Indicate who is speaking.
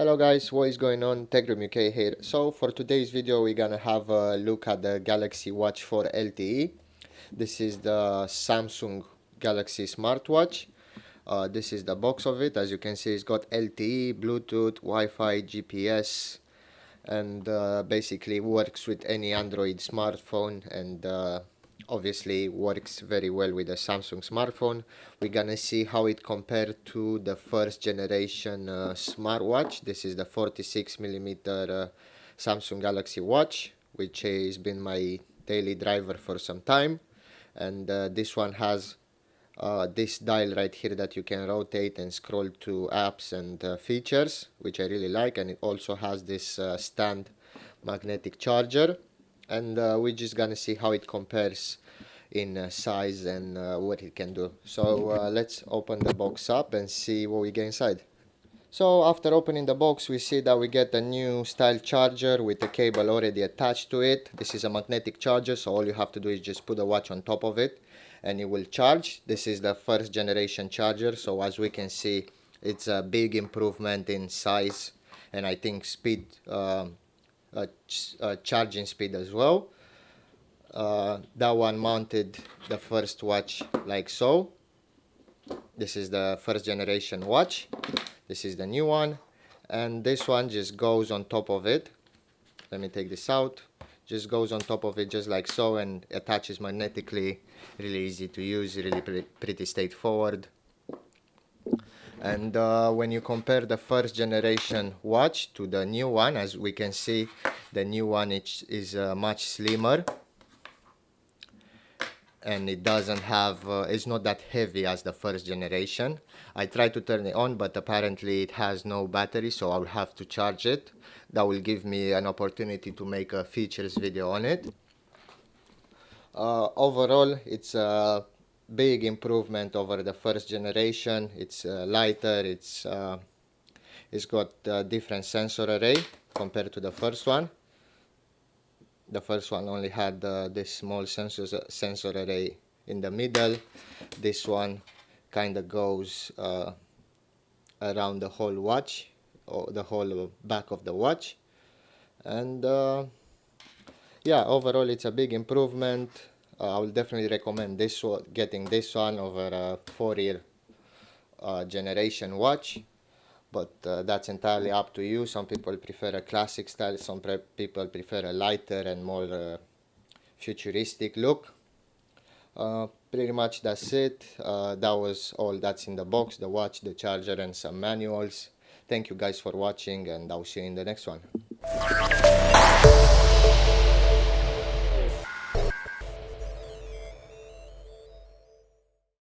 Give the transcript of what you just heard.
Speaker 1: Hello guys, what is going on? TechRoom UK here. So for today's video we're gonna have a look at the Galaxy Watch 4 LTE. This is the Samsung Galaxy smartwatch. This is the box of it. As you can see, it's got LTE, Bluetooth, Wi-Fi, GPS, and basically works with any Android smartphone, and obviously works very well with a Samsung smartphone. We're gonna see how it compared to the first generation smartwatch. This is the 46mm Samsung Galaxy Watch, which has been my daily driver for some time. And this one has this dial right here that you can rotate and scroll to apps and features, which I really like. And it also has this stand magnetic charger, and we're just gonna see how it compares in size and what it can do. So let's open the box up and see what we get inside. So after opening the box, we see that we get a new style charger with a cable already attached to it. This is a magnetic charger, so all you have to do is just put the watch on top of it and it will charge. This is the first generation charger, so as we can see, it's a big improvement in size and I think speed, charging speed as well. That one mounted the first watch like so. This is the first generation watch. This is the new one, and this one just goes on top of it. Let me take this out. Just goes on top of it just like so and attaches magnetically. Really easy to use, really pretty straightforward. And when you compare the first generation watch to the new one, as we can see, the new one is much slimmer, and it doesn't have, it's not that heavy as the first generation. I tried to turn it on, but apparently it has no battery, so I'll have to charge it. That will give me an opportunity to make a features video on it. Overall, it's a big improvement over the first generation. It's lighter, it's got a different sensor array compared to the first one. The first one only had this small sensor array in the middle. This one kind of goes around the whole watch, or the whole back of the watch. And yeah, overall it's a big improvement. I will definitely recommend this one, getting this one over a 4-year generation watch. But that's entirely up to you. Some people prefer a classic style, some people prefer a lighter and more futuristic look. Pretty much that's it. That was all that's in the box: the watch, the charger, and some manuals. Thank you guys for watching, and I'll see you in the next one.